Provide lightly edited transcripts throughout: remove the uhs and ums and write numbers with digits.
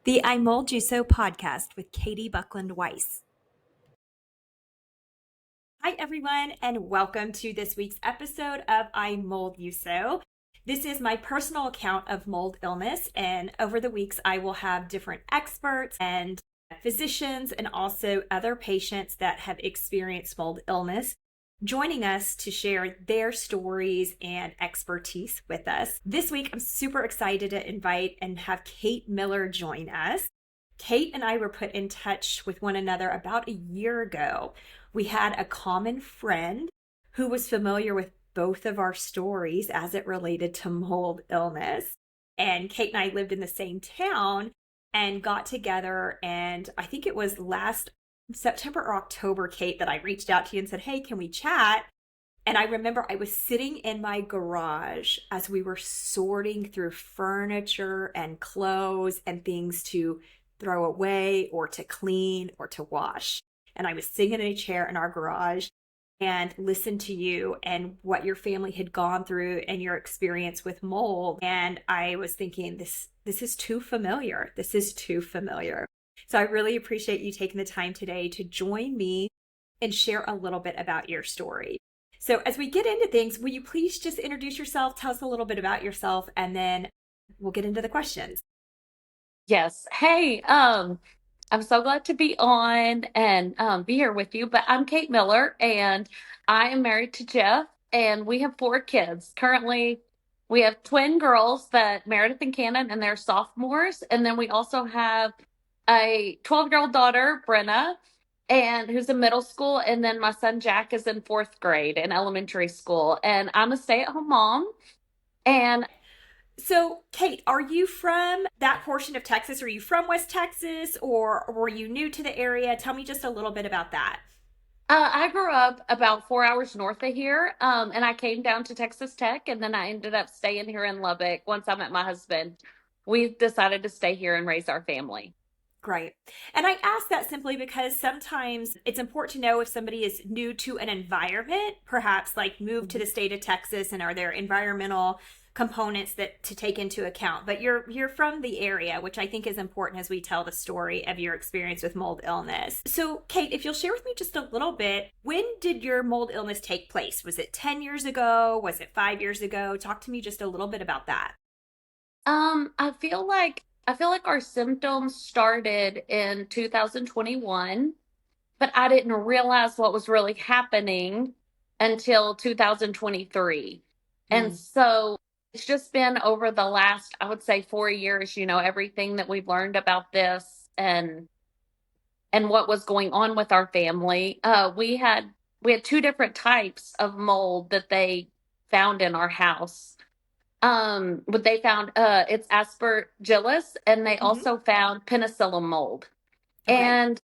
The I Mold You So podcast with Katie Buckland Weiss. Hi, everyone, and welcome to this week's episode of I Mold You So. This is my personal account of mold illness, and over the weeks, I will have different experts and physicians and also other patients that have experienced mold illness joining us to share their stories and expertise with us. This week, I'm super excited to invite and have Kate Miller join us. Kate and I were put in touch with one another about a year ago. We had a common friend who was familiar with both of our stories as it related to mold illness. And Kate and I lived in the same town and got together. And I think it was last September or October, Kate, that I reached out to you and said, hey, can we chat? And I remember I was sitting in my garage as we were sorting through furniture and clothes and things to throw away or to clean or to wash. And I was sitting in a chair in our garage and listened to you and what your family had gone through and your experience with mold. And I was thinking, this is too familiar. This is too familiar. So I really appreciate you taking the time today to join me and share a little bit about your story. So as we get into things, will you please just introduce yourself, tell us a little bit about yourself, and then we'll get into the questions. Yes. Hey, I'm so glad to be on and be here with you. But I'm Kate Miller, and I am married to Jeff, and we have 4 kids. Currently, we have twin girls that Meredith and Cannon, and they're sophomores. And then we also have a 12-year-old daughter, Brenna, and who's in middle school. And then my son Jack is in 4th grade in elementary school. And I'm a stay-at-home mom. And So, Kate, are you from that portion of Texas? Are you from West Texas or were you new to the area? Tell me just a little bit about that. I grew up about 4 hours north of here, and I came down to Texas Tech, and then I ended up staying here in Lubbock. Once I met my husband, we decided to stay here and raise our family. Great. And I ask that simply because sometimes it's important to know if somebody is new to an environment, perhaps like moved to the state of Texas, and are there environmental components that to take into account. But you're from the area, which I think is important as we tell the story of your experience with mold illness. So, Kate, if you'll share with me just a little bit, when did your mold illness take place? Was it 10 years ago? Was it 5 years ago? Talk to me just a little bit about that. I feel like our symptoms started in 2021, but I didn't realize what was really happening until 2023. And Mm. so it's just been over the last, I would say, 4 years, everything that we've learned about this and what was going on with our family. We had 2 different types of mold that they found in our house. What they found, it's aspergillus, and they Hmm. also found penicillin mold. Okay. And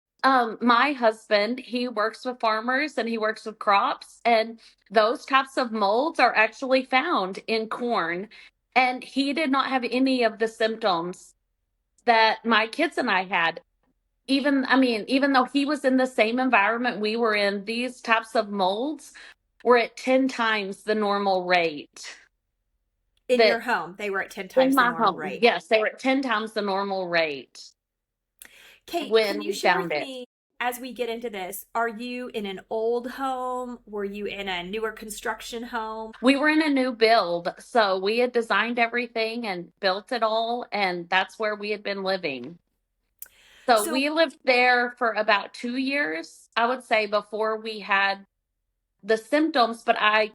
my husband, he works with farmers and he works with crops, and those types of molds are actually found in corn. And he did not have any of the symptoms that my kids and I had. Even though he was in the same environment we were in, these types of molds were at 10 times the normal rate In your that home, they were at 10 in times the my normal home. rate. Yes, they were at 10 times the normal rate Kate, can when you we share found with it. me as we get into this? Are you in an old home? Were you in a newer construction home? We were in a new build, so we had designed everything and built it all, and that's where we had been living. So So, we lived there for about 2 years, I would say, before we had the symptoms, but I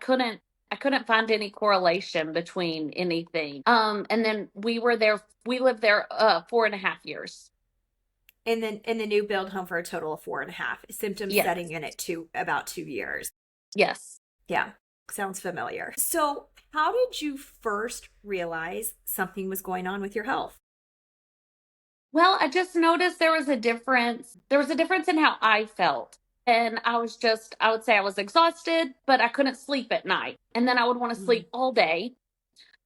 couldn't I couldn't find any correlation between anything. And then we lived there 4.5 years. in the new build home for a total of 4.5, symptoms Yes, setting in at about 2 years. yes. Yeah, sounds familiar. So, how did you first realize something was going on with your health? Well, I just noticed there was a difference. There was a difference in how I felt. And I would say I was exhausted, but I couldn't sleep at night. And then I would want to Mm. sleep all day.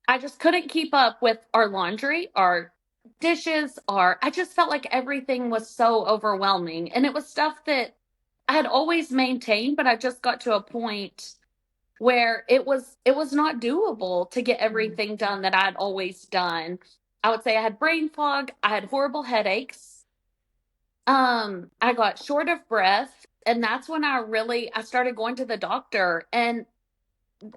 I just couldn't keep up with our laundry, our dishes, I just felt like everything was so overwhelming. And it was stuff that I had always maintained, but I just got to a point where it was not doable to get Mm. everything done that I'd always done. I would say I had brain fog, I had horrible headaches. I got short of breath, and that's when I started going to the doctor, and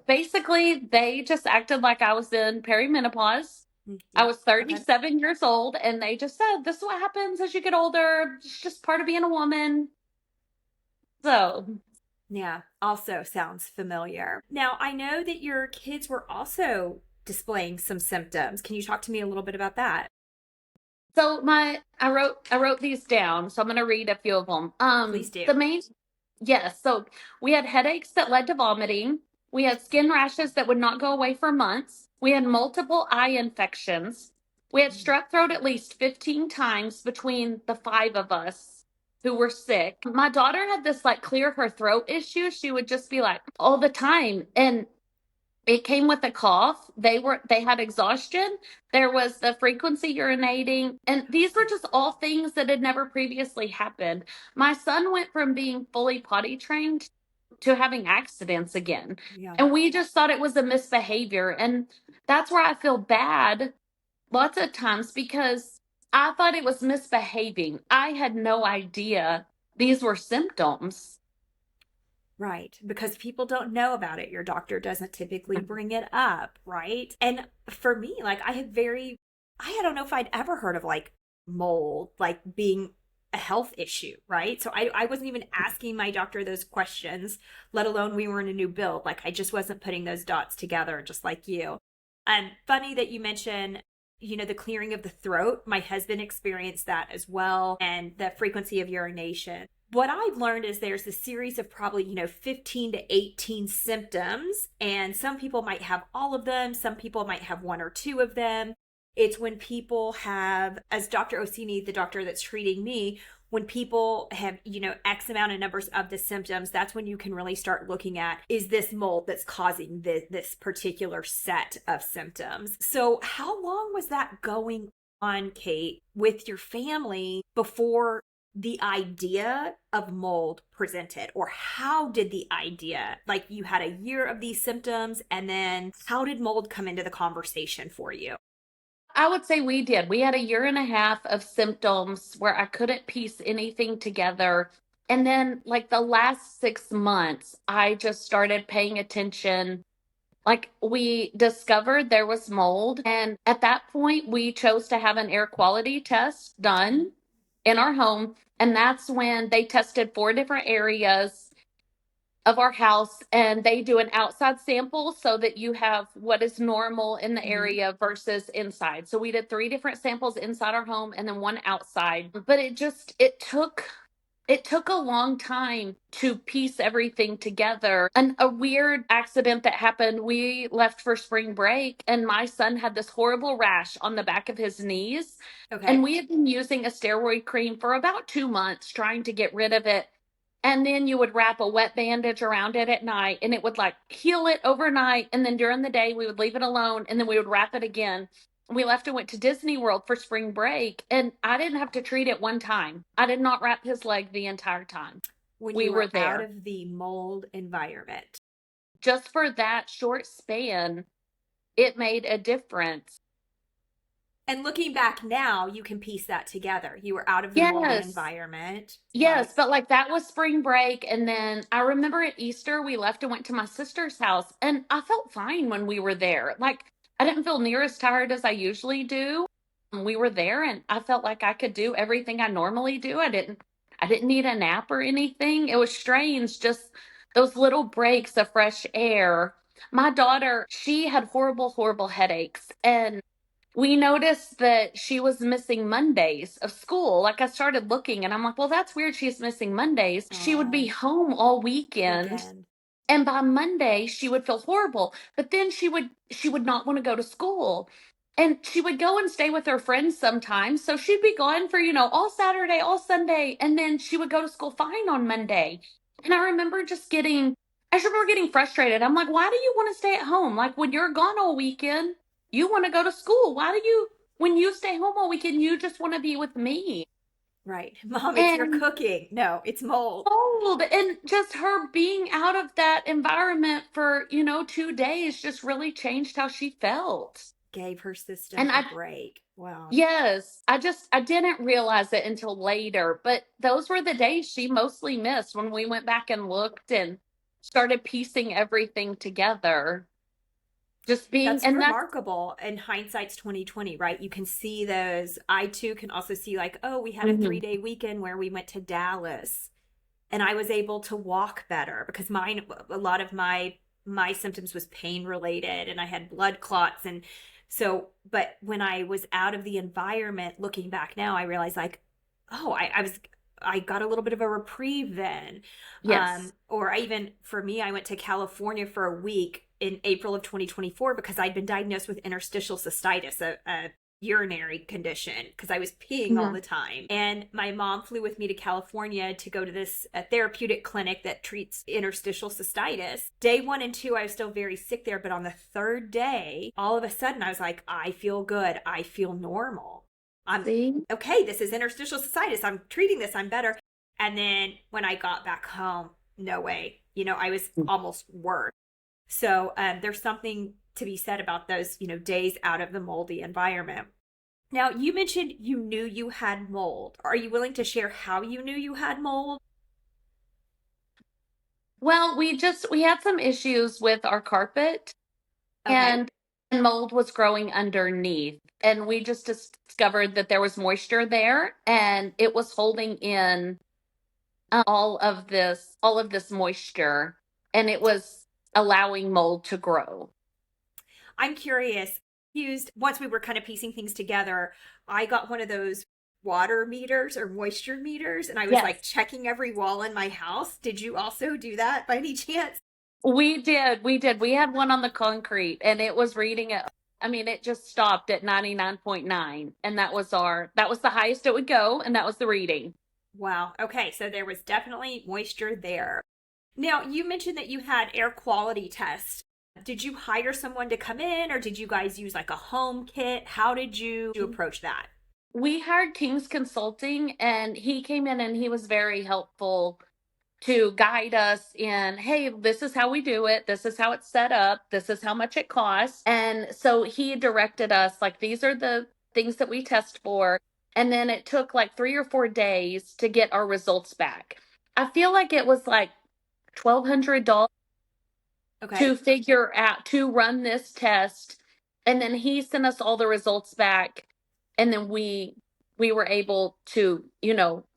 basically they just acted like I was in perimenopause. I Yeah. was Okay. 37 years old, and they just said, "This is what happens as you get older. It's just part of being a woman." So, Yeah. Also sounds familiar. Now, I know that your kids were also displaying some symptoms. Can you talk to me a little bit about that? I wrote these down, so I'm going to read a few of them. Please do. The main Yes, so we had headaches that led to vomiting. We had skin rashes that would not go away for months. We had multiple eye infections. We had strep throat at least 15 times between the five of us who were sick. My daughter had this like clear her throat issue. She would just be like all the time. And it came with a cough. They had exhaustion. There was the frequency urinating, and these were just all things that had never previously happened. My son went from being fully potty trained to having accidents again. Yeah. And we just thought it was a misbehavior. And that's where I feel bad lots of times because I thought it was misbehaving. I had no idea these were symptoms. Right. Because people don't know about it. Your doctor doesn't typically bring it up, right? And for me, like I don't know if I'd ever heard of like mold, like being a health issue, right? So I wasn't even asking my doctor those questions, let alone we were in a new build. Like I just wasn't putting those dots together, just like you. And funny that you mention, the clearing of the throat. My husband experienced that as well, and the frequency of urination. What I've learned is there's a series of probably, 15 to 18 symptoms, and some people might have all of them, some people might have one or two of them. It's when people have, as Dr. Osini, the doctor that's treating me, when people have, X amount of numbers of the symptoms, that's when you can really start looking at, is this mold that's causing this particular set of symptoms? So how long was that going on, Kate, with your family before the idea of mold presented? Or how did the idea, like you had a year of these symptoms, and then how did mold come into the conversation for you? I would say we did. We had a year and a half of symptoms where I couldn't piece anything together. And then, like the last 6 months, I just started paying attention. Like, we discovered there was mold. And at that point, we chose to have an air quality test done in our home. And that's when they tested 4 different areas of our house, and they do an outside sample so that you have what is normal in the Mm-hmm. area versus inside. So we did 3 different samples inside our home and then one outside. But it took a long time to piece everything together. And a weird accident that happened, we left for spring break and my son had this horrible rash on the back of his knees. And Okay. we had been using a steroid cream for about 2 months trying to get rid of it. And then you would wrap a wet bandage around it at night and it would like heal it overnight. And then during the day, we would leave it alone and then we would wrap it again. We left and went to Disney World for spring break, and I didn't have to treat it one time. I did not wrap his leg the entire time When we you were were out there. of the mold environment. Just for that short span, it made a difference. And looking back now, you can piece that together. You were out of the moldy Yes. environment, right? Yes, but like that was spring break. And then I remember at Easter, we left and went to my sister's house, and I felt fine when we were there. Like, I didn't feel near as tired as I usually do. We were there and I felt like I could do everything I normally do. I didn't need a nap or anything. It was strange, just those little breaks of fresh air. My daughter, she had horrible, horrible headaches. And we noticed that she was missing Mondays of school. Like, I started looking and I'm like, well, that's weird. She's missing Mondays. She would be Oh, home all weekend. weekend. And by Monday, she would feel horrible. But then she would not want to go to school. And she would go and stay with her friends sometimes. So she'd be gone for, all Saturday, all Sunday. And then she would go to school fine on Monday. And I remember getting frustrated. I'm like, why do you want to stay at home? Like, when you're gone all weekend, you want to go to school. When you stay home all weekend, you just want to be with me? Right. Mom, it's your And cooking. No, it's mold. cold, and just her being out of that environment for, 2 days just really changed how she felt. Gave her system And a I break. Wow. Yes, I didn't realize it until later, but those were the days she mostly missed when we went back and looked and started piecing everything together. Just being, That's and that's, remarkable. And hindsight's 2020, right? You can see those. I too can also see like, oh, we had a mhm, 3 day weekend where we went to Dallas and I was able to walk better because mine a lot of my symptoms was pain related and I had blood clots and so but when I was out of the environment looking back now I realized like oh I got a little bit of a reprieve then. yes. Or I even for me I went to California for a week in April of 2024 because I'd been diagnosed with interstitial cystitis, a urinary condition because I was peeing all Mhm. the time. And my mom flew with me to California to go to this a therapeutic clinic that treats interstitial cystitis. Day 1 and 2, I was still very sick there, but on the third day, all of a sudden I was like, I feel good. I feel normal. I'm See? okay. This is interstitial cystitis. I'm treating this. I'm better. And then when I got back home, no way. I was almost worse. So there's something to be said about those, days out of the moldy environment. Now, you mentioned you knew you had mold. Are you willing to share how you knew you had mold? Well, we had some issues with our carpet, Okay. and mold was growing underneath. And we just discovered that there was moisture there and it was holding in all of this moisture, and it was allowing mold to grow. I'm curious. Used once we were kind of piecing things together, I got one of those water meters or moisture meters, and I was like Yes, checking every wall in my house. Did you also do that by any chance? we did. We had one on the concrete and it was reading it. I mean, it just stopped at 99.9, and that was the highest it would go, and that was the reading. Wow. Okay. So there was definitely moisture there. Now, you mentioned that you had air quality tests. Did you hire someone to come in or did you guys use like a home kit? How did you approach that? We hired King's Consulting, and he came in and he was very helpful to guide us in, hey, this is how we do it, this is how it's set up, this is how much it costs. And so he directed us, like, these are the things that we test for. And then it took like 3 or 4 days to get our results back. I feel like it was like $1,200 Okay. to figure out to run this test, and then he sent us all the results back, and then we were able to,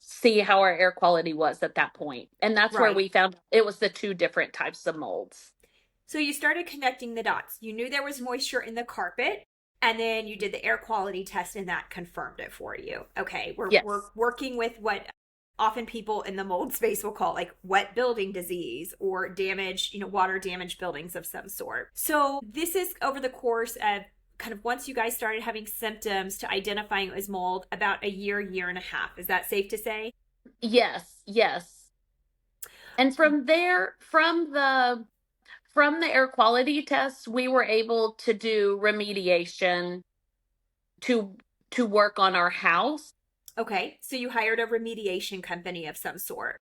see how our air quality was at that point, and that's where Right. we found it was the two different types of molds. So you started connecting the dots. You knew there was moisture in the carpet, and then you did the air quality test, and that confirmed it for you. Okay, we're Yes. working with what often people in the mold space will call like wet building disease or damage, water damaged buildings of some sort. So this is over the course of kind of once you guys started having symptoms to identifying it was mold, about a year and a half. Is that safe to say? Yes, yes. And from there, from the air quality tests, we were able to do remediation to work on our house. Okay, so you hired a remediation company of some sort.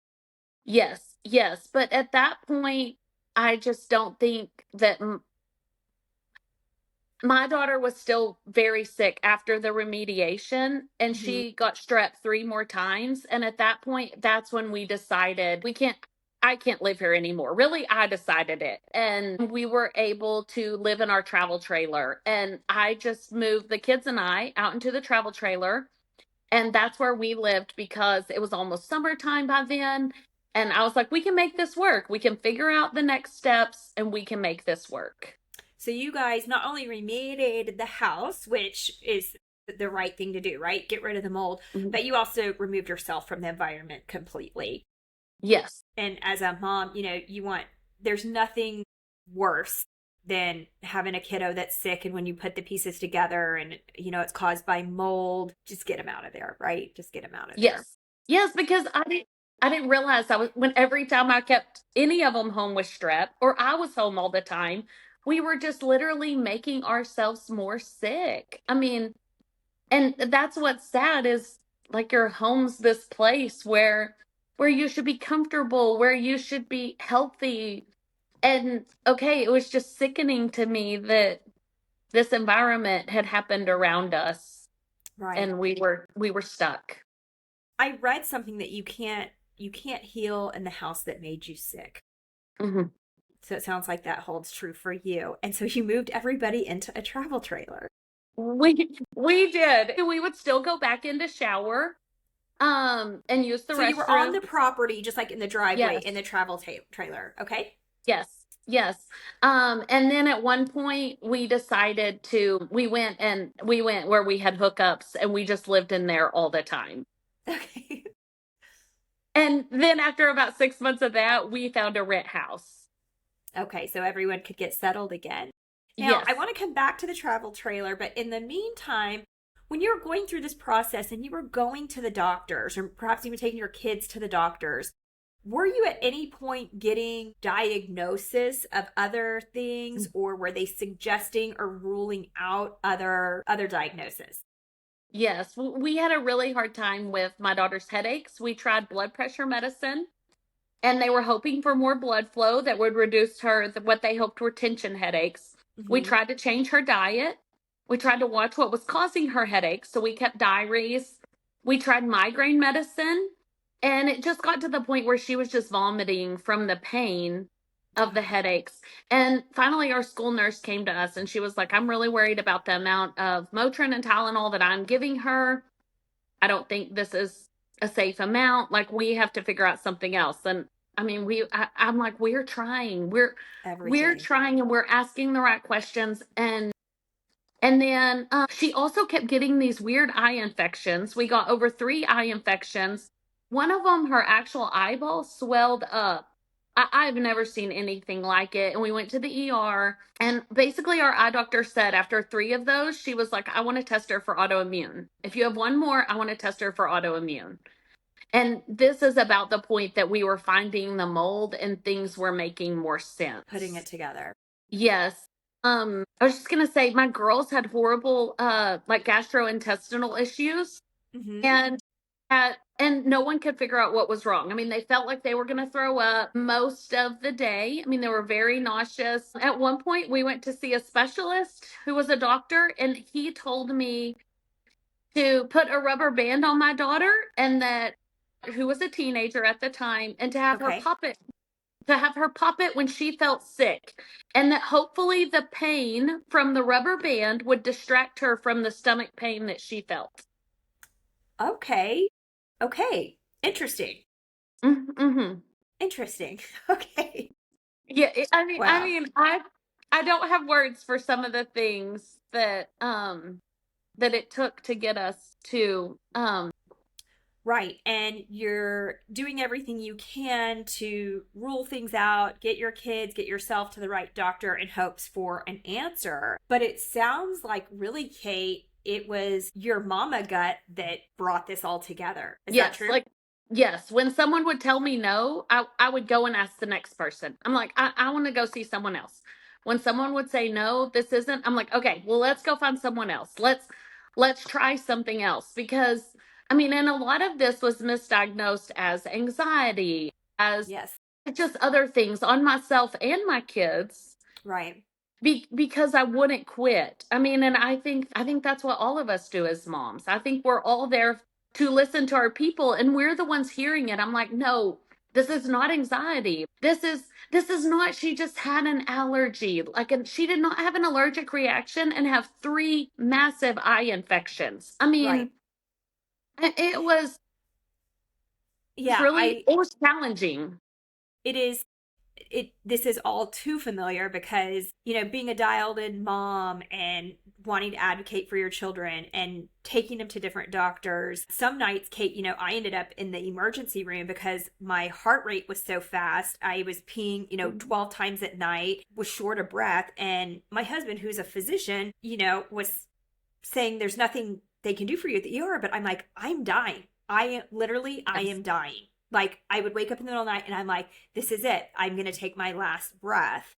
Yes, yes, but at that point, I just don't think that my daughter was still very sick after the remediation, and Mhm. she got strep 3 more times. And at that point, that's when we decided I can't live here anymore. Really, I decided it. And we were able to live in our travel trailer. And I just moved the kids and I out into the travel trailer. And that's where we lived because it was almost summertime by then. And I was like, we can make this work. We can figure out the next steps and we can make this work. So you guys not only remediated the house, which is the right thing to do, right? Get rid of the mold, Mhm. but you also removed yourself from the environment completely. Yes. And as a mom, there's nothing worse than having a kiddo that's sick and when you put the pieces together and it's caused by mold, just get them out of there, right? Just get them out of there. Yes. Yes, because I didn't realize I was when every time I kept any of them home with strep or I was home all the time, we were just literally making ourselves more sick. I mean, and that's what's sad is like your home's this place where you should be comfortable, where you should be healthy. And okay, it was just sickening to me that this environment had happened around us, Right. and we were stuck. I read something that you can't heal in the house that made you sick. Hmm. So it sounds like that holds true for you. And so you moved everybody into a travel trailer. We did. We would still go back in to shower, and use the So you were on restroom. the property, just like in the driveway in Yes. the trailer. Okay. Yes. Yes. And then at one point we decided we went where we had hookups, and we just lived in there all the time. Okay. And then after about 6 months of that, we found a rent house. Okay. So everyone could get settled again. Now, Yes. I want to come back to the travel trailer, but in the meantime, when you were going through this process and you were going to the doctors, or perhaps even taking your kids to the doctors, were you at any point getting diagnosis of other things, or were they suggesting or ruling out other diagnoses? Yes. We had a really hard time with my daughter's headaches. We tried blood pressure medicine, and they were hoping for more blood flow that would reduce what they hoped were tension headaches. We Hmm. tried to change her diet. We tried to watch what was causing her headaches, so we kept diaries. We tried migraine medicine, and it just got to the point where she was just vomiting from the pain of the headaches. And finally, our school nurse came to us, and she was like, I'm really worried about the amount of Motrin and Tylenol that I'm giving her. I don't think this is a safe amount. Like, we have to figure out something else. And I mean, I'm like, we're trying. We're Everything. trying, and we're asking the right questions. And then she also kept getting these weird eye infections. We got over 3 eye infections. One of them, her actual eyeball swelled up. I've never seen anything like it. And we went to the ER. And basically, our eye doctor said after 3 of those, she was like, I want to test her for autoimmune. If you have one more, I want to test her for autoimmune. And this is about the point that we were finding the mold and things were making more Putting it sense. together. Yes. I was just gonna say my girls had horrible like gastrointestinal issues, Hmm. and no one could figure out what was wrong. I mean, they felt like they were gonna throw up most of the day. I mean, they were very nauseous. At one point we went to see a specialist who was a doctor, and he told me to put a rubber band on my daughter, and that who was a teenager at the time, and Okay. to have her pop it when she felt sick, and that hopefully the pain from the rubber band would distract her from the stomach pain that she felt. Okay. Okay. Interesting. Mm-hmm. Interesting. Okay. Yeah, I Wow. mean, I don't have words for some of the things that it took to get us to Right. And you're doing everything you can to rule things out, get your kids, get yourself to the right doctor in hopes for an answer. But it sounds like, really, Kate, it was your mama gut that brought this all together. Is that Yes, true? like yes. When someone would tell me no, I would go and ask the next person. I'm like, I want to go see someone else. When someone would say no, this isn't, I'm like, okay, well, let's go find someone else. Let's try something else. Because I mean, and a lot of this was misdiagnosed as anxiety, as Yes. just other things on myself and my kids, Right. because I wouldn't quit. I mean, and I think that's what all of us do as moms. I think we're all there to listen to our people, and we're the ones hearing it. I'm like, "No, this is not anxiety. This is not she just had an allergy. Like, and she did not have an allergic reaction and have 3 massive eye infections." I Right. mean, it was Yeah, really it was challenging. it is this is all too familiar because, being a dialed in mom and wanting to advocate for your children and taking them to different doctors. Some nights, Kate, I ended up in the emergency room because my heart rate was so fast. I was peeing, 12 times at night, was short of breath. And my husband, who's a physician, was saying there's nothing they can do for you at the ER. But I'm like, I'm dying. I Yes. am dying. Like, I would wake up in the middle of the night and I'm like, this is it. I'm going to take my last breath.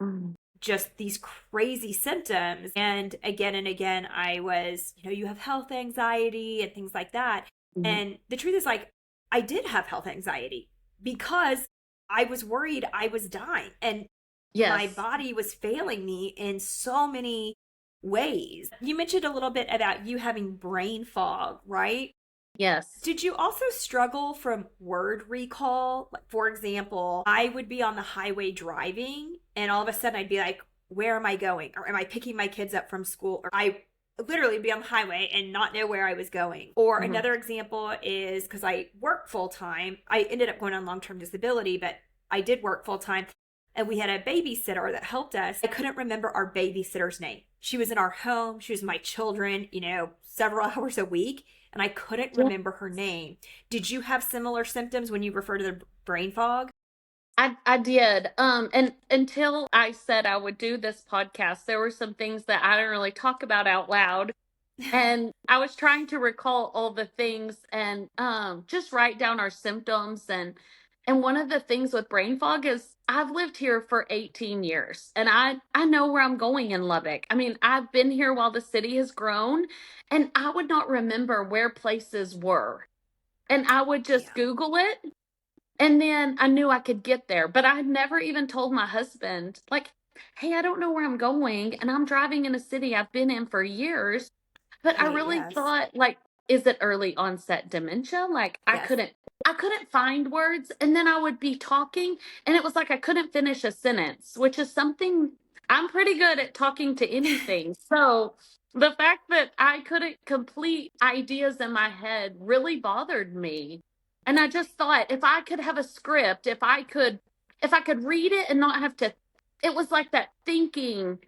Mhm. Just these crazy symptoms. And again, I was, you have health anxiety and things like that. Mhm. And the truth is, like, I did have health anxiety because I was worried I was dying and my Yes. body was failing me in so many ways. You mentioned a little bit about you having brain fog, right? Yes. Did you also struggle from word recall? Like, for example, I would be on the highway driving, and all of a sudden I'd be like, where am I going? Or am I picking my kids up from school? Or I literally be on the highway and not know where I was going. Or Hmm. another example is because I work full time, I ended up going on long term disability, but I did work full time. And we had a babysitter that helped us. I couldn't remember our babysitter's name. She was in our home. She was my children, several hours a week, and I couldn't Yeah. remember her name. Did you have similar symptoms when you refer to the brain fog? I did. And until I said I would do this podcast, there were some things that I didn't really talk about out loud. And I was trying to recall all the things and just write down our symptoms. And one of the things with brain fog is I've lived here for 18 years and I know where I'm going in Lubbock. I mean, I've been here while the city has grown, and I would not remember where places were. And I would just Yeah. Google it, and then I knew I could get there. But I had never even told my husband, like, hey, I don't know where I'm going, and I'm driving in a city I've been in for years. But I Right. really Yes. thought, like, is it early onset dementia? Like, Yes. I couldn't find words, and then I would be talking and it was like I couldn't finish a sentence, which is something I'm pretty good at talking to anything. So the fact that I couldn't complete ideas in my head really bothered me. And I just thought if I could have a script, if I could read it and not have to, it was like that thinking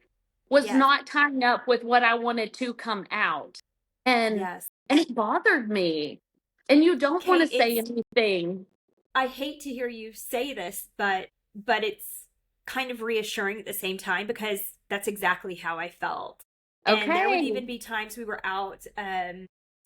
was Yes. not tying up with what I wanted to come out. And Yes. and it bothered me. And you don't want to Kate, say it's anything. I hate to hear you say this, but it's kind of reassuring at the same time because that's exactly how I felt. And there would Okay. even be times we were out,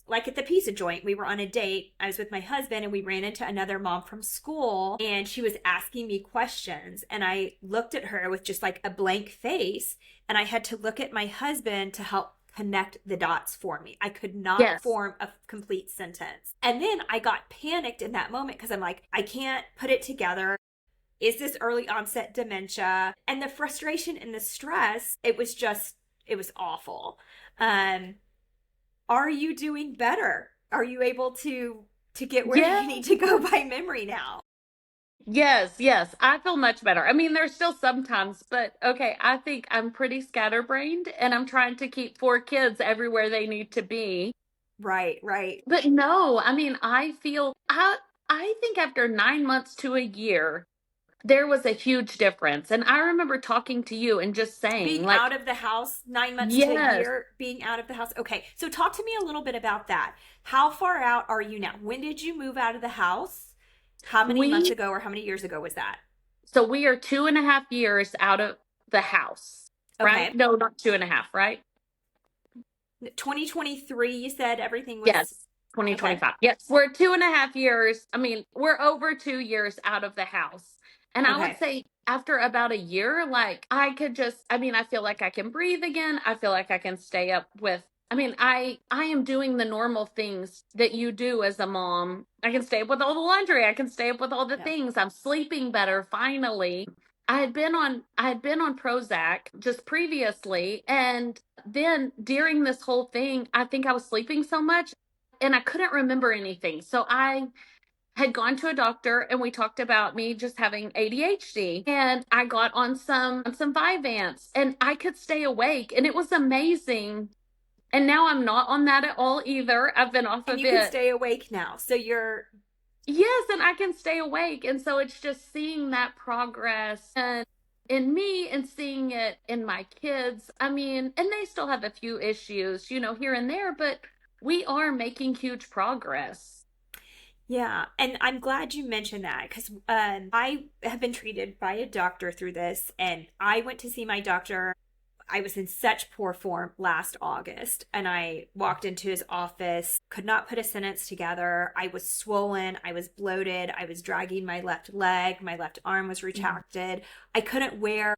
like at the pizza joint. We were on a date. I was with my husband, and we ran into another mom from school, and she was asking me questions. And I looked at her with just like a blank face, and I had to look at my husband to help connect the dots for me. I could not Yes. form a complete sentence. And then I got panicked in that moment because I'm like, I can't put it together. Is this early onset dementia? And the frustration and the stress, it was awful. Um, are you doing better? Are you able to get where Yeah. you need to go by memory now? Yes, yes. I feel much better. I mean, there's still sometimes, but okay, I think I'm pretty scatterbrained and I'm trying to keep four kids everywhere they need to be. Right, right. But no, I mean, I think after 9 months to a year, there was a huge difference. And I remember talking to you and just saying, Being like, out of the house, 9 months to a yes, year, being out of the house. Okay, so talk to me a little bit about that. How far out are you now? When did you move out of the house? How many months we ago or how many years ago was that? so we are 2.5 years out of the house, right? Okay. No, not 2.5, right? 2023, you said everything was Yes, okay. 2025. Yes, we're 2.5 years. I mean, we're over 2 years out of the house. And I would Okay. say after about a year, like I mean, I feel like I can breathe again. I feel like I can stay up with, I mean, I am doing the normal things that you do as a mom. I can stay up with all the laundry. I can stay up with all the Yeah. things. I'm sleeping better finally. I had been on Prozac just previously, and then during this whole thing, I think I was sleeping so much and I couldn't remember anything. So I had gone to a doctor and we talked about me just having ADHD, and I got on some Vyvanse and I could stay awake and it was amazing. And now I'm not on that at all either. I've been off And of you can it. stay awake now. So you're Yes, and I can stay awake. And so it's just seeing that progress and in me and seeing it in my kids. I mean, and they still have a few issues, here and there, but we are making huge progress. yeah, and I'm glad you mentioned that because I have been treated by a doctor through this, and I went to see my doctor. I was in such poor form last August, and I walked into his office, could not put a sentence together. I was swollen, I was bloated, I was dragging my left leg, my left arm was Mhm. retracted. I couldn't wear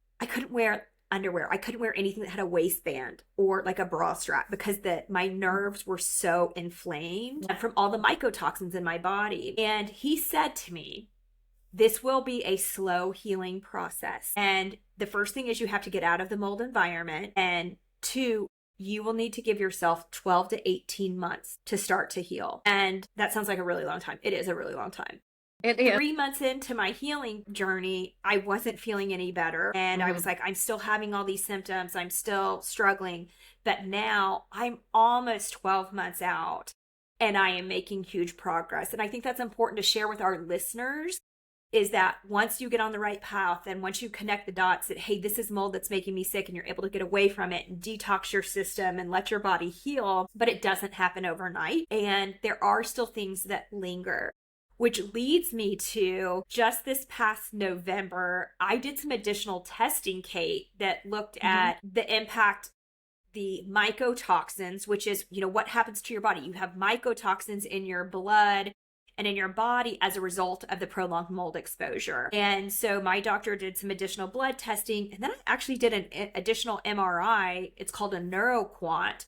underwear. I couldn't wear anything that had a waistband or like a bra strap because my nerves were so inflamed from all the mycotoxins in my body. And he said to me, this will be a slow healing process. And the first thing is you have to get out of the mold environment. And two, you will need to give yourself 12 to 18 months to start to heal. And that sounds like a really long time. It is a really long time. It is. 3 months into my healing journey, I wasn't feeling any better. And I was like, I'm still having all these symptoms. I'm still struggling. But now I'm almost 12 months out and I am making huge progress. And I think that's important to share with our listeners, is that once you get on the right path and once you connect the dots that, hey, this is mold that's making me sick, and you're able to get away from it and detox your system and let your body heal, but it doesn't happen overnight. And there are still things that linger. Which leads me to just this past November, I did some additional testing, Kate, that looked at the impact, the mycotoxins, which is, what happens to your body. You have mycotoxins in your blood and in your body as a result of the prolonged mold exposure. And so my doctor did some additional blood testing, and then I actually did an additional MRI. It's called a neuroquant,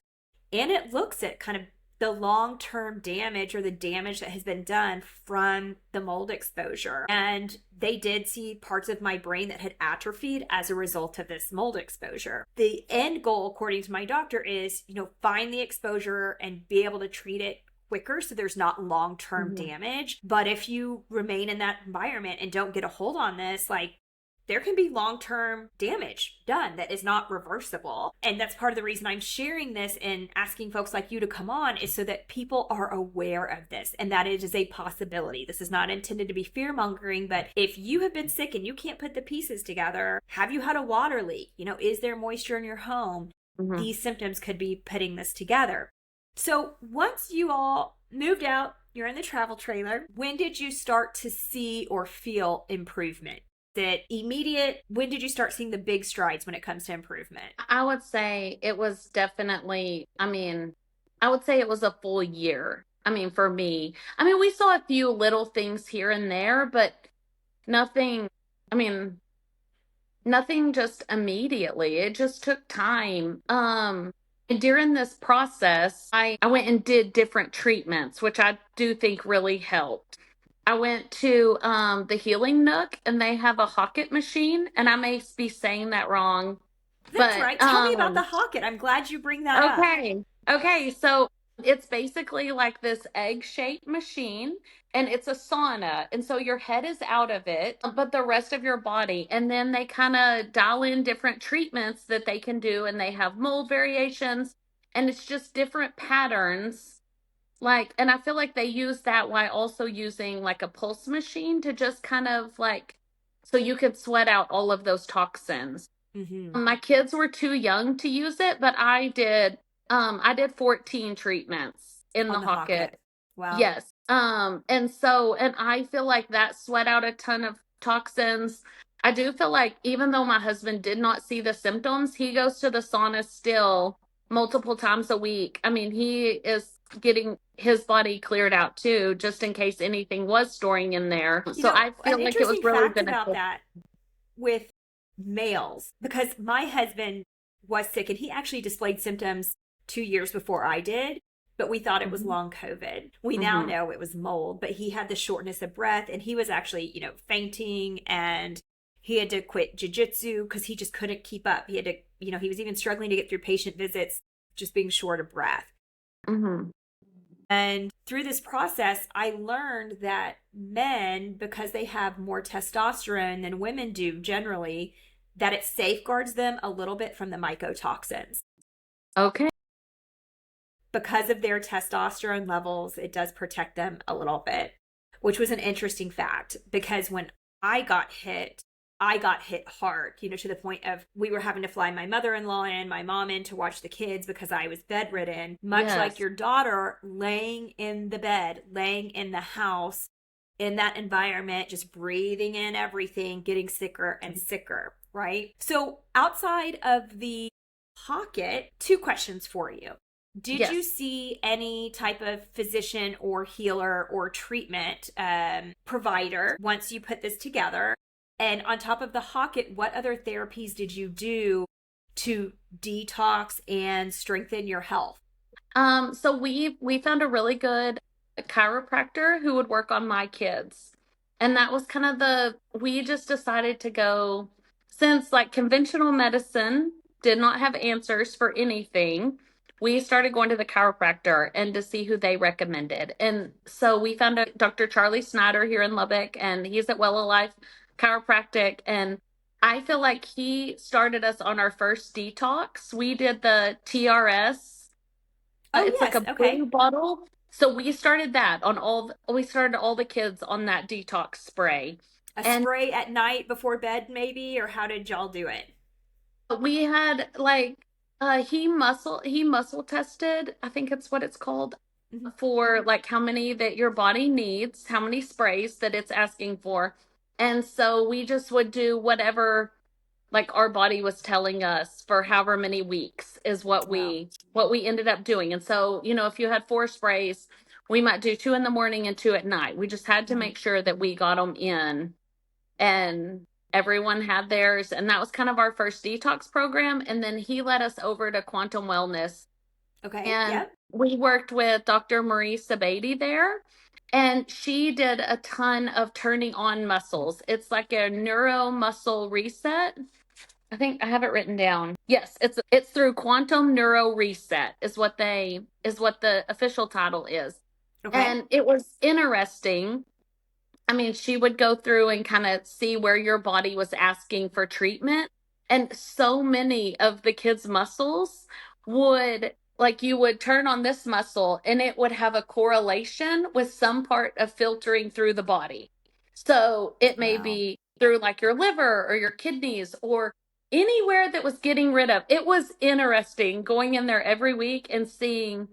and it looks at kind of the long-term damage, or the damage that has been done from the mold exposure. And they did see parts of my brain that had atrophied as a result of this mold exposure. The end goal, according to my doctor, is, find the exposure and be able to treat it quicker so there's not long-term damage. But if you remain in that environment and don't get a hold on this, there can be long-term damage done that is not reversible. And that's part of the reason I'm sharing this and asking folks like you to come on, is so that people are aware of this and that it is a possibility. This is not intended to be fear-mongering, but if you have been sick and you can't put the pieces together, have you had a water leak? Is there moisture in your home? These symptoms could be putting this together. So once you all moved out, you're in the travel trailer, when did you start to see or feel improvement? It immediate? When did you start seeing the big strides when it comes to improvement? I would say it was definitely, I would say it was a full year. For me, we saw a few little things here and there, but nothing, nothing just immediately. It just took time. And during this process, I went and did different treatments, which I do think really helped. I went to the Healing Nook, and they have a Hocket machine, and I may be saying that wrong. That's right. Tell me about the Hocket. I'm glad you bring that up. Okay. So it's basically like this egg-shaped machine, and it's a sauna. And so your head is out of it, but the rest of your body. And then they kind of dial in different treatments that they can do, and they have mold variations, and it's just different patterns. And I feel like they use that while also using like a pulse machine to just kind of so you could sweat out all of those toxins. My kids were too young to use it, but I did 14 treatments in the Hocket. Wow. Yes. And I feel like that sweat out a ton of toxins. I do feel like even though my husband did not see the symptoms, he goes to the sauna still multiple times a week. He is getting his body cleared out too, just in case anything was storing in there. I feel like it was really good about that with males, because my husband was sick and he actually displayed symptoms 2 years before I did, but we thought it was long COVID. We now know it was mold, but he had the shortness of breath, and he was actually, fainting, and he had to quit jiu-jitsu because he just couldn't keep up. He had to, he was even struggling to get through patient visits, just being short of breath. And through this process, I learned that men, because they have more testosterone than women do generally, that it safeguards them a little bit from the mycotoxins. Okay. Because of their testosterone levels, it does protect them a little bit, which was an interesting fact, because when I got hit hard, to the point of we were having to fly my mother-in-law and my mom in to watch the kids because I was bedridden, much like your daughter, laying in the bed, laying in the house, in that environment, just breathing in everything, getting sicker and sicker, right? So outside of the Hocket, 2 questions for you. Did you see any type of physician or healer or treatment provider once you put this together? And on top of the Hocket, what other therapies did you do to detox and strengthen your health? So we found a really good chiropractor who would work on my kids. And that was kind of we just decided to go, since conventional medicine did not have answers for anything, we started going to the chiropractor and to see who they recommended. And so we found out Dr. Charlie Snyder here in Lubbock, and he's at Well Alive Chiropractic. And I feel like he started us on our first detox. We did the TRS. Oh, It's like yes. a blue Okay. bottle. So we started that on we started all the kids on that detox spray. A And spray at night before bed, maybe, or how did y'all do it? we had like he muscle tested, I think it's what it's called, Mhm. for like how many that your body needs, how many sprays that it's asking for. And so we just would do whatever like our body was telling us for however many weeks is Wow. what we ended up doing. And so, if you had 4 sprays, we might do 2 in the morning and 2 at night. We just had to Mhm. make sure that we got them in, and everyone had theirs. And that was kind of our first detox program. And then he led us over to Quantum Wellness, Okay. and Yep. we worked with Dr. Marie Sabati there. And she did a ton of turning on muscles. It's like a neuro muscle reset. I think I have it written down. Yes, it's through Quantum Neuro Reset is what the official title is. Okay. And it was interesting. I mean, she would go through and kind of see where your body was asking for treatment. And so many of the kids' muscles would, like, you would turn on this muscle and it would have a correlation with some part of filtering through the body. So it may Wow. be through like your liver or your kidneys or anywhere that was getting rid of. It was interesting going in there every week and seeing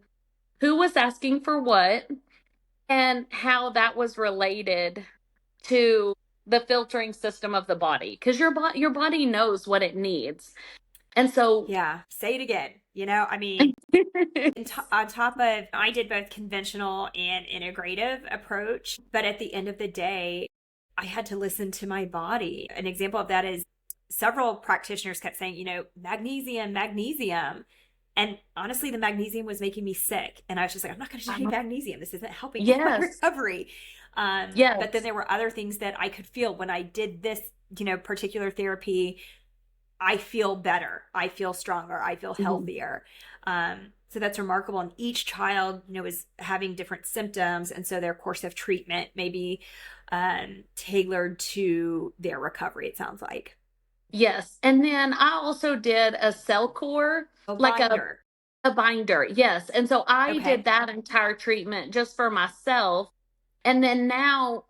who was asking for what and how that was related to the filtering system of the body, because your body knows what it needs. And so Yeah. Say it again. I mean, on top of, I did both conventional and integrative approach, but at the end of the day, I had to listen to my body. An example of that is several practitioners kept saying, magnesium, magnesium. And honestly, the magnesium was making me sick. And I was just like, I'm not going to do any magnesium. This isn't helping with my yes, recovery. But then yes. there were other things that I could feel when I did this, particular therapy. I feel better. I feel stronger. I feel Mhm. healthier. So that's remarkable. And each child, is having different symptoms. And so their course of treatment may be tailored to their recovery, it sounds like. Yes. And then I also did a cell core, A like binder. a binder. Yes. And so I did Okay. that entire treatment just for myself. And then now,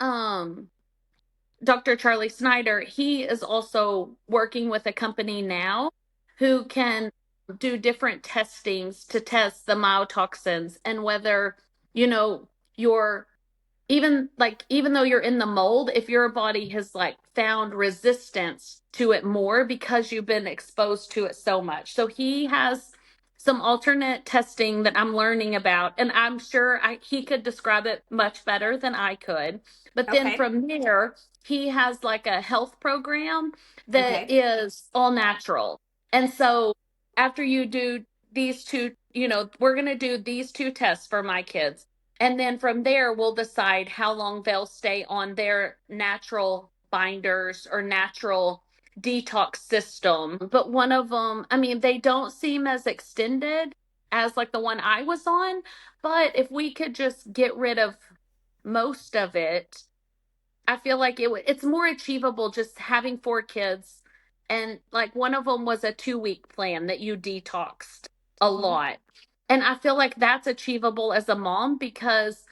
Dr. Charlie Snyder, he is also working with a company now who can do different testings to test the myotoxins and whether, you know, your even though you're in the mold, if your body has like found resistance to it more because you've been exposed to it so much. So he has some alternate testing that I'm learning about, and I'm sure he could describe it much better than I could. But then Okay. from there, he has like a health program that Okay. is all natural. And so after you do these two, we're going to do these two tests for my kids, and then from there, we'll decide how long they'll stay on their natural binders or natural detox system. But one of them, I mean, they don't seem as extended as like the one I was on. But if we could just get rid of most of it, I feel like it's more achievable just having 4 kids. And like one of them was a 2-week plan that you detoxed a Hmm. lot. And I feel like that's achievable as a mom because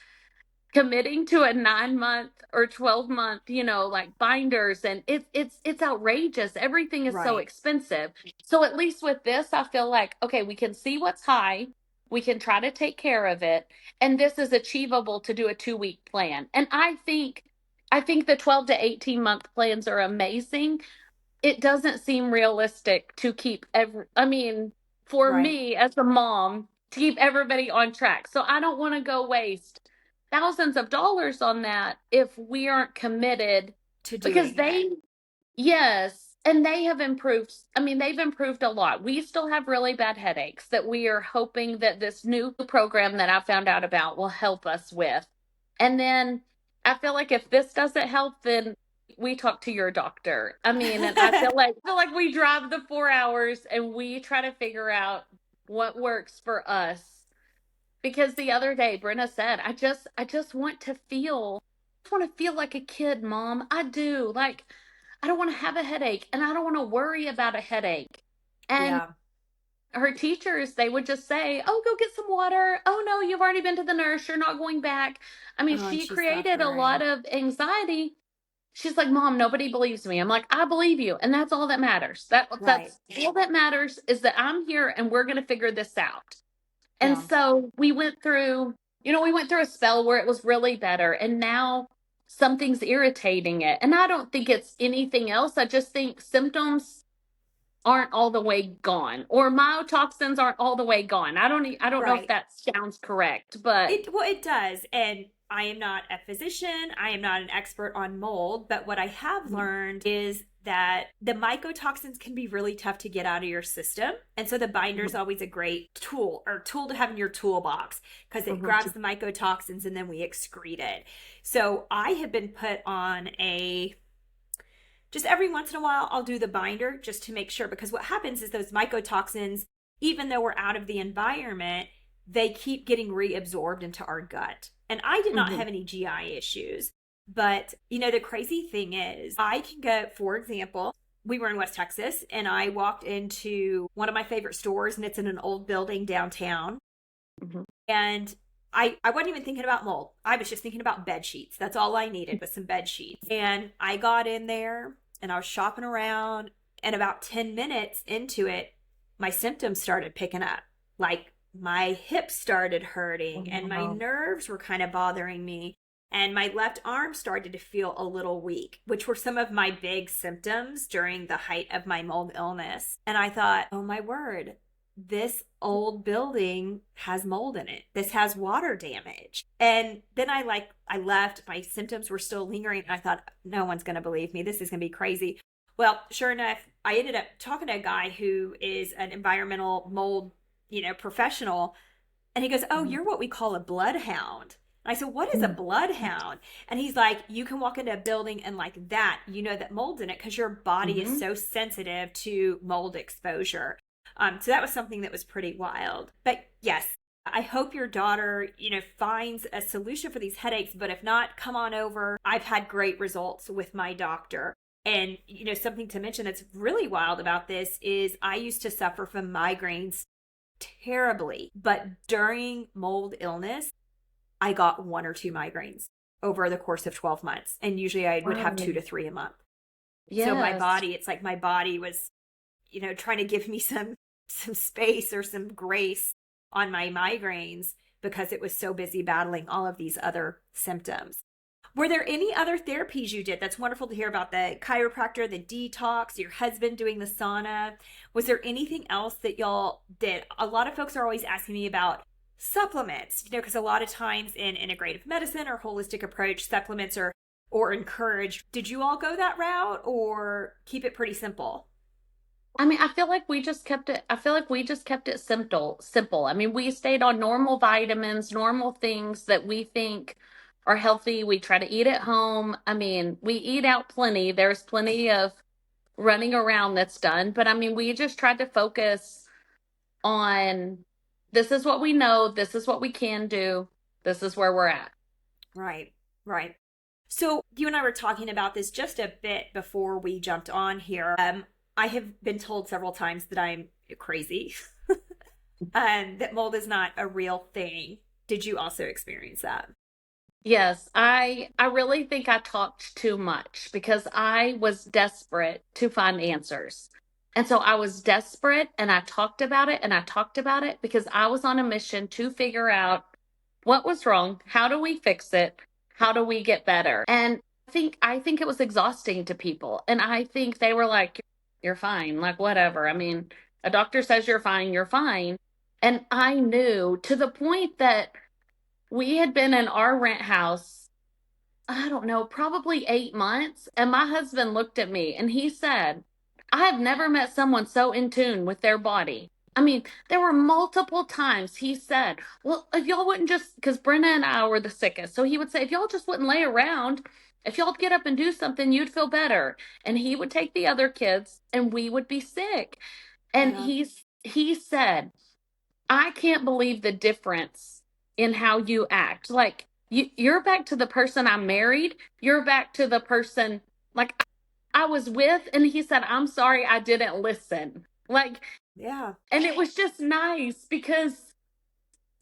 committing to a 9 month or 12 month, like binders, and it's outrageous. Everything is so Right. expensive. So at least with this, I feel like, okay, we can see what's high, we can try to take care of it, and this is achievable to do a 2-week plan. And I think the 12 to 18 month plans are amazing. It doesn't seem realistic to keep I mean, for Right. me as a mom, to keep everybody on track. So I don't want to go waste thousands of dollars on that if we aren't committed, To because doing it. yes, and they have improved. I mean, they've improved a lot. We still have really bad headaches that we are hoping that this new program that I found out about will help us with. And then I feel like if this doesn't help, then we talk to your doctor. I mean, and I feel like we drive the 4 hours and we try to figure out what works for us. Because the other day, Brenna said, I just want to feel like a kid, Mom. I do. Like, I don't want to have a headache and I don't want to worry about a headache. And Yeah. her teachers, they would just say, "Oh, go get some water. Oh no, you've already been to the nurse. You're not going back." I mean, Oh, and she she's created a lot suffering. of anxiety. She's like, "Mom, nobody believes me." I'm like, "I believe you, and that's all that matters. Right. That's all that matters is that I'm here and we're going to figure this out." And Yeah. so we went through a spell where it was really better, and now something's irritating it. And I don't think it's anything else. I just think symptoms aren't all the way gone, or myotoxins aren't all the way gone. I don't know if Right. that sounds correct, but It does. And I am not a physician. I am not an expert on mold, but what I have learned is that the mycotoxins can be really tough to get out of your system. And so the binder is always a great tool to have in your toolbox because it grabs the mycotoxins and then we excrete it. So I have been put on a just every once in a while I'll do the binder just to make sure, because what happens is those mycotoxins, even though we're out of the environment, they keep getting reabsorbed into our gut. And I did not Mhm. have any GI issues. But, the crazy thing is, I can go, for example, we were in West Texas and I walked into one of my favorite stores and it's in an old building downtown. Mhm. And I wasn't even thinking about mold. I was just thinking about bed sheets. That's all I needed was some bed sheets. And I got in there and I was shopping around. And about 10 minutes into it, my symptoms started picking up. Like my hips started hurting and my Wow. nerves were kind of bothering me. And my left arm started to feel a little weak, which were some of my big symptoms during the height of my mold illness. And I thought, oh my word, this old building has mold in it. This has water damage. And then I left, my symptoms were still lingering and I thought no one's going to believe me. This is going to be crazy. Well, sure enough, I ended up talking to a guy who is an environmental mold, professional, and he goes, "Oh, Mhm. you're what we call a bloodhound." And I said, "What is a Mhm. bloodhound?" And he's like, "You can walk into a building and like that, you know that mold's in it because your body is Mhm. so sensitive to mold exposure." So that was something that was pretty wild. But yes, I hope your daughter, finds a solution for these headaches. But if not, come on over. I've had great results with my doctor. And, something to mention that's really wild about this is I used to suffer from migraines terribly. But during mold illness, I got one or two migraines over the course of 12 months. And usually I would have two Wow. to three a month. So Yes. it's like my body was, trying to give me some space or some grace on my migraines because it was so busy battling all of these other symptoms. Were there any other therapies you did? That's wonderful to hear about the chiropractor, the detox, your husband doing the sauna. Was there anything else that y'all did? A lot of folks are always asking me about supplements, because a lot of times in integrative medicine or holistic approach, supplements are or encouraged. Did you all go that route or keep it pretty simple? I mean, I feel like we just kept it simple. I mean, we stayed on normal vitamins, normal things that we think are healthy. We try to eat at home. I mean, we eat out plenty. There's plenty of running around that's done, but I mean, we just tried to focus on this is what we know, this is what we can do, this is where we're at. Right, right. So you and I were talking about this just a bit before we jumped on here. I have been told several times that I'm crazy and that mold is not a real thing. Did you also experience that? Yes, I really think I talked too much because I was desperate to find answers. And so I was desperate and I talked about it and I talked about it because I was on a mission to figure out what was wrong, how do we fix it, how do we get better. And I think it was exhausting to people. And I think they were like, you're fine, like whatever. I mean, a doctor says you're fine, you're fine. And I knew to the point that we had been in our rent house, I don't know, probably 8 months. And my husband looked at me and he said, I have never met someone so in tune with their body. I mean, there were multiple times he said, well, if y'all wouldn't just, because Brenna and I were the sickest. So he would say, if y'all just wouldn't lay around, if y'all get up and do something, you'd feel better. And he would take the other kids and we would be sick. And Yeah. he said, I can't believe the difference in how you act. Like you're back to the person I married. You're back to the person like I was with. And he said, I'm sorry I didn't listen. Like, Yeah. and it was just nice because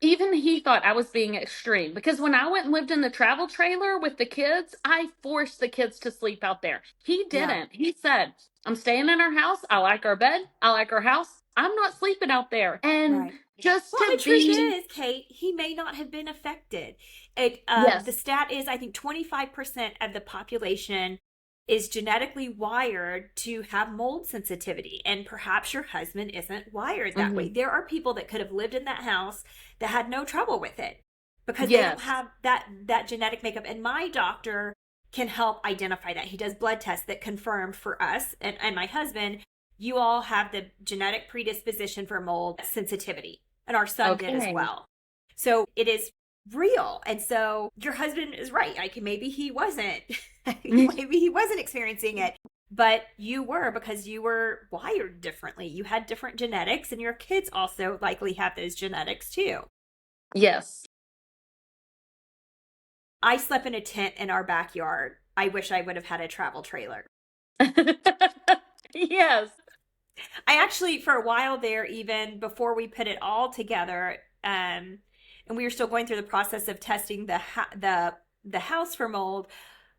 even he thought I was being extreme. Because when I went and lived in the travel trailer with the kids, I forced the kids to sleep out there. He Yeah. didn't. He said, I'm staying in our house. I like our bed. I like our house. I'm not sleeping out there. And Right. just Well, the to truth be, is, Kate, he may not have been affected. The yes. stat is, I think 25% of the population is genetically wired to have mold sensitivity. And perhaps your husband isn't wired that way. Hmm. There are people that could have lived in that house that had no trouble with it because they don't Yes. have that genetic makeup. And my doctor can help identify that. He does blood tests that confirm for us and my husband, you all have the genetic predisposition for mold sensitivity. And our son did as Okay. well. So it is real. And so your husband is right. Like maybe he wasn't maybe he wasn't experiencing it, but you were because you were wired differently. You had different genetics and your kids also likely have those genetics too. Yes. I slept in a tent in our backyard. I wish I would have had a travel trailer. Yes. I actually, for a while there, even before we put it all together, and we were still going through the process of testing the house for mold.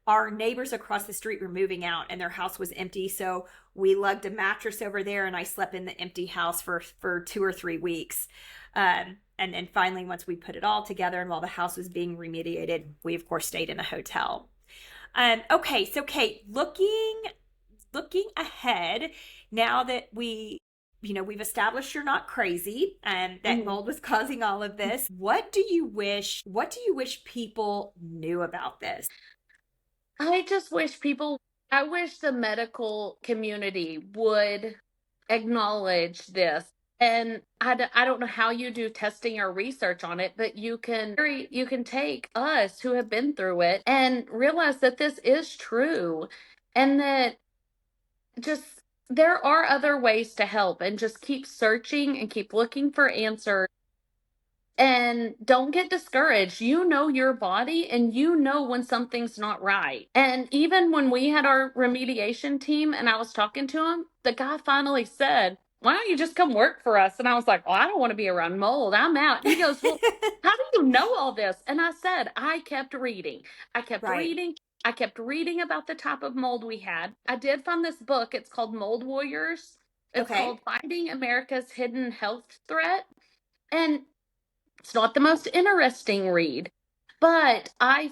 Our neighbors across the street were moving out, and their house was empty. So we lugged a mattress over there, and I slept in the empty house for 2 or 3 weeks. And then finally, once we put it all together, and while the house was being remediated, we of course stayed in a hotel. Okay, so Kate, looking ahead, now that we've established you're not crazy and that Mhm. mold was causing all of this, what do you wish people knew about this? I just wish people, I wish the medical community would acknowledge this. And I don't know how you do testing or research on it, but you can take us who have been through it and realize that this is true and that just there are other ways to help and just keep searching and keep looking for answers and don't get discouraged. You know your body and you know when something's not right. And even when we had our remediation team and I was talking to him, the guy finally said, why don't you just come work for us? And I was like, well, I don't want to be around mold. I'm out. He goes, well, how do you know all this? And I said, I kept reading. I kept Right. reading. I kept reading about the type of mold we had. I did find this book. It's called Mold Warriors. It's Okay. called Fighting America's Hidden Health Threat. And it's not the most interesting read, but I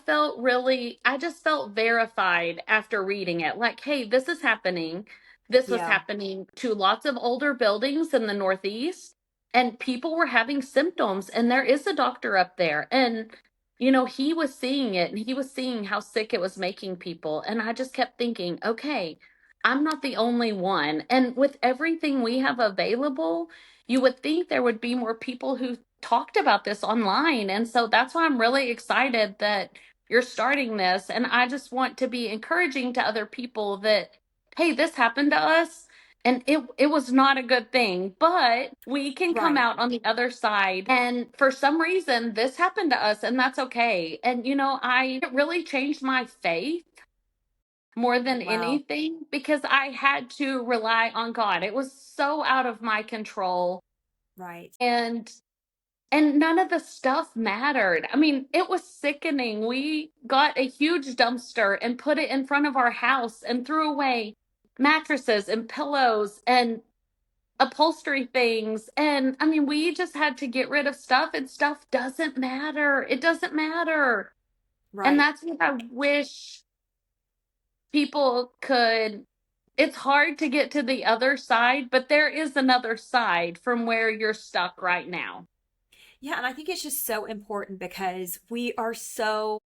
just felt verified after reading it. Like, hey, this is happening. This was Yeah. happening to lots of older buildings in the Northeast, and people were having symptoms. And there is a doctor up there. And, he was seeing it and he was seeing how sick it was making people. And I just kept thinking, okay, I'm not the only one. And with everything we have available, you would think there would be more people who talked about this online. And so that's why I'm really excited that you're starting this. And I just want to be encouraging to other people that, hey, this happened to us. And it was not a good thing, but we can come Right. out on the other side. And for some reason, this happened to us, and that's okay. And, it really changed my faith more than Wow. anything because I had to rely on God. It was so out of my control. Right. And none of the stuff mattered. I mean, it was sickening. We got a huge dumpster and put it in front of our house and threw away mattresses and pillows and upholstery things. And I mean, we just had to get rid of stuff, and stuff doesn't matter. It doesn't matter. And Right. that's what I wish people could. It's hard to get to the other side, but there is another side from where you're stuck right now. Yeah, and I think it's just so important because we are so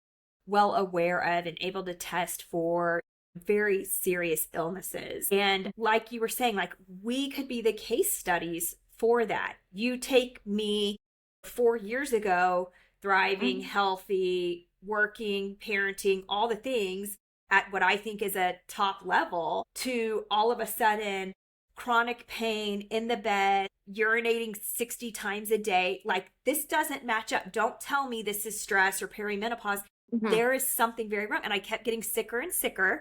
well aware of and able to test for very serious illnesses. And like you were saying, like we could be the case studies for that. You take me 4 years ago, thriving, Mhm. healthy, working, parenting, all the things at what I think is a top level, to all of a sudden chronic pain in the bed, urinating 60 times a day. Like, this doesn't match up. Don't tell me this is stress or perimenopause. Mhm. There is something very wrong. And I kept getting sicker and sicker.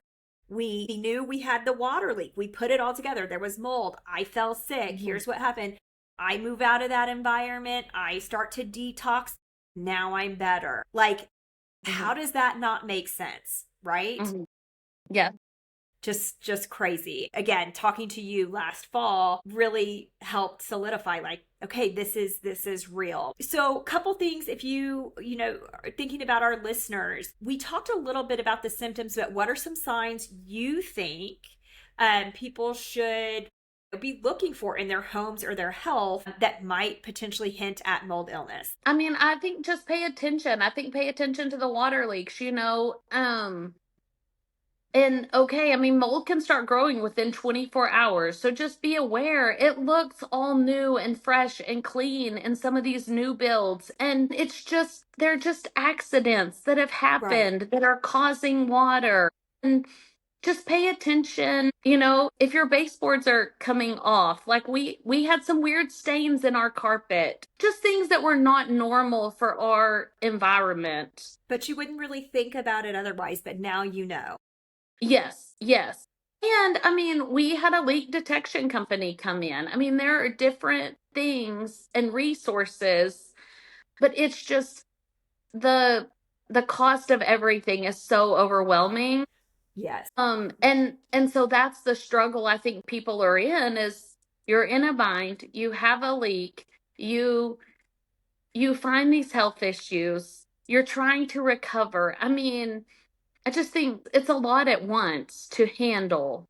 We knew we had the water leak. We put it all together. There was mold. I fell sick. Mhm. Here's what happened. I move out of that environment. I start to detox. Now I'm better. Like, how Mhm. does that not make sense? Right? Mhm. Yeah. Just crazy. Again, talking to you last fall really helped solidify, like, okay, this is real. So a couple things, if you know are thinking about our listeners, we talked a little bit about the symptoms, but what are some signs you think people should be looking for in their homes or their health that might potentially hint at mold illness? I mean, I think just pay attention. I think pay attention to the water leaks, and okay, I mean, mold can start growing within 24 hours. So just be aware. It looks all new and fresh and clean in some of these new builds. And they're just accidents that have Right. happened that are causing water. And just pay attention. If your baseboards are coming off, like we had some weird stains in our carpet, just things that were not normal for our environment. But you wouldn't really think about it otherwise, but now you know. Yes, yes. And I mean, we had a leak detection company come in. I mean, there are different things and resources, but it's just the the cost of everything is so overwhelming. Yes. And so that's the struggle I think people are in is you're in a bind, you have a leak, you you find these health issues, you're trying to recover. I mean, I just think it's a lot at once to handle.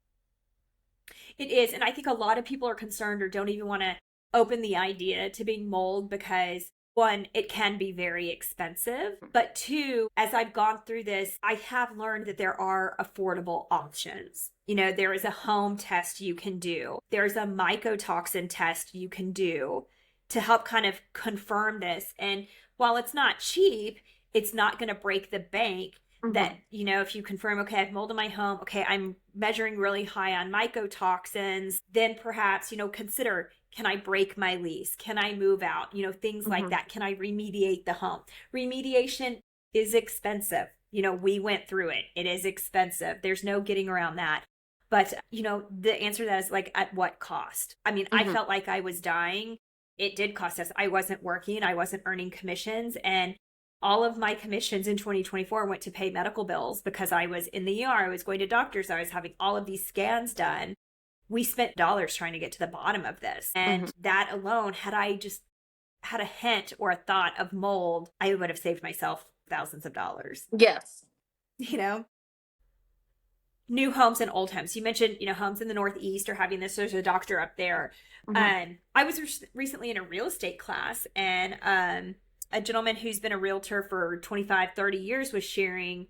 It is. And I think a lot of people are concerned or don't even want to open the idea to being mold because, one, it can be very expensive. But two, as I've gone through this, I have learned that there are affordable options. There is a home test you can do, there's a mycotoxin test you can do to help kind of confirm this. And while it's not cheap, it's not going to break the bank that, Mhm. if you confirm, okay, I've mold in my home, okay, I'm measuring really high on mycotoxins, then perhaps, consider, can I break my lease? Can I move out? Things like Mhm. that. Can I remediate the home? Remediation is expensive. We went through it. It is expensive. There's no getting around that. But, the answer to that is, like, at what cost? I mean, I Mhm. felt like I was dying. It did cost us. I wasn't working, I wasn't earning commissions. And all of my commissions in 2024 went to pay medical bills because I was in the ER, I was going to doctors, I was having all of these scans done. We spent dollars trying to get to the bottom of this. Mhm. And that alone, had I just had a hint or a thought of mold, I would have saved myself thousands of dollars. Yes. You know, New homes and old homes. You mentioned, homes in the Northeast are having this. There's a doctor up there. Mhm. I was recently in a real estate class, and a gentleman who's been a realtor for 25, 30 years was sharing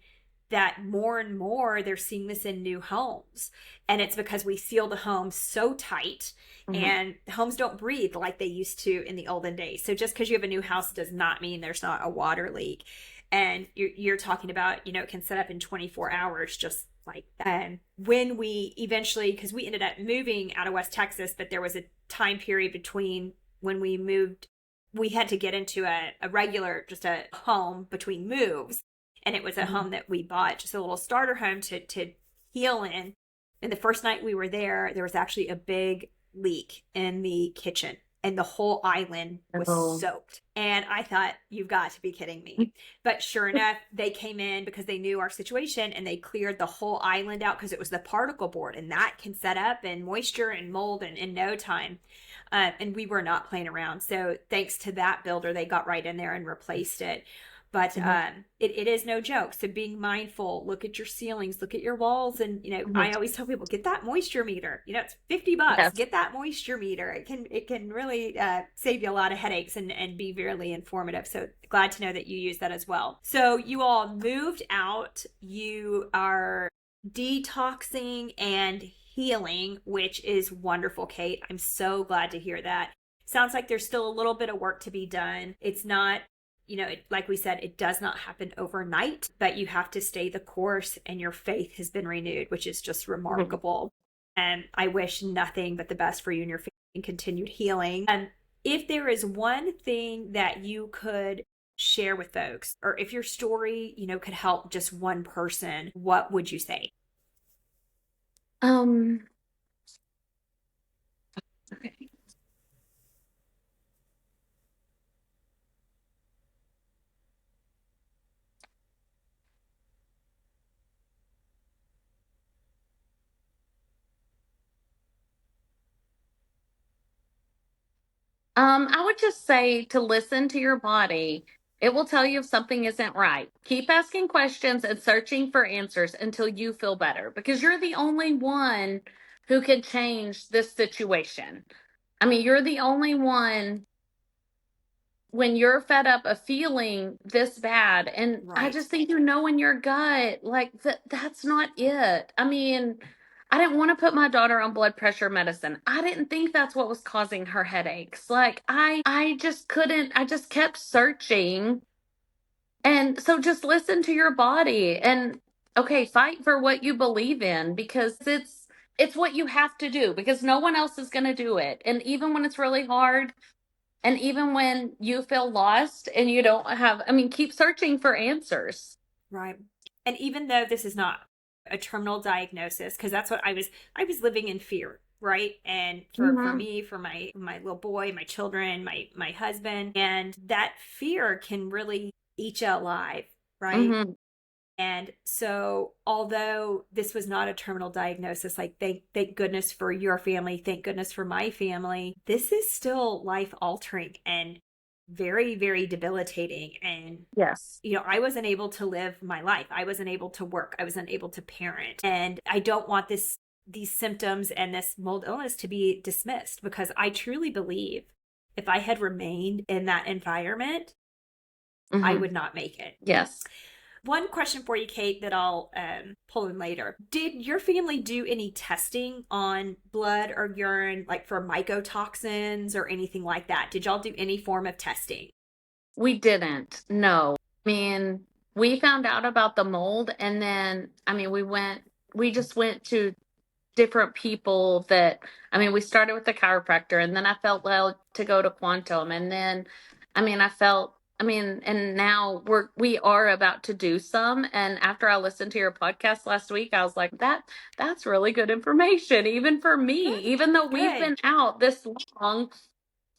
that more and more they're seeing this in new homes. And it's because we seal the homes so tight Mhm. and homes don't breathe like they used to in the olden days. So just because you have a new house does not mean there's not a water leak. And you're talking about, it can set up in 24 hours, just like that. And when we eventually, because we ended up moving out of West Texas, but there was a time period between when we moved, we had to get into a regular, just a home between moves. And it was a Mhm. home that we bought, just a little starter home to heal in. And the first night we were there was actually a big leak in the kitchen, and the whole island was Oh. soaked. And I thought, you've got to be kidding me. But sure enough, they came in because they knew our situation and they cleared the whole island out because it was the particle board, and that can set up and moisture and mold in no time. And we were not playing around. So thanks to that builder, they got right in there and replaced it. But Mhm. it is no joke. So being mindful, look at your ceilings, look at your walls. And, Mhm. I always tell people, get that moisture meter. It's $50. Yes. Get that moisture meter. It can really save you a lot of headaches and be really informative. So glad to know that you use that as well. So you all moved out. You are detoxing and healing, which is wonderful, Kate. I'm so glad to hear that. sounds like there's still a little bit of work to be done. It's not, like we said, it does not happen overnight, but you have to stay the course and your faith has been renewed, which is just remarkable. And I wish nothing but the best for you and your family and continued healing. And if there is one thing that you could share with folks, or if your story, could help just one person, what would you say? Um, okay. I would just say to listen to your body. It will tell you if something isn't right. Keep asking questions and searching for answers until you feel better, because you're the only one who can change this situation. I mean, you're the only one when you're fed up of feeling this bad. And I Right. just think, in your gut, like that's not it. I mean, I didn't want to put my daughter on blood pressure medicine. I didn't think that's what was causing her headaches. Like I just couldn't, I just kept searching. And so just listen to your body and okay, fight for what you believe in, because it's what you have to do, because no one else is going to do it. And even when it's really hard, and even when you feel lost and you don't have, I mean, keep searching for answers. Right. And even though this is not a terminal diagnosis, because that's what I was living in fear, right? And for Mm-hmm. me, for my little boy, my children, my husband, and that fear can really eat you alive, right? Mm-hmm. And so, although this was not a terminal diagnosis, like thank goodness for your family, thank goodness for my family, this is still life altering and very, very debilitating. And Yes. I wasn't able to live my life. I wasn't able to work. I wasn't able to parent. And I don't want these symptoms and this mold illness to be dismissed, because I truly believe if I had remained in that environment, I Mm-hmm. would not make it. Yes. One question for you, Kate, that I'll pull in later. Did your family do any testing on blood or urine, like for mycotoxins or anything like that? Did y'all do any form of testing? We didn't. No. I mean, we found out about the mold, and then, I mean, we just went to different people that, I mean, we started with the chiropractor, and then I felt well to go to Quantum. And then, and now we are about to do some. And after I listened to your podcast last week, I was like, that's really good information, even for me, Good. even though we've Good. been out this long.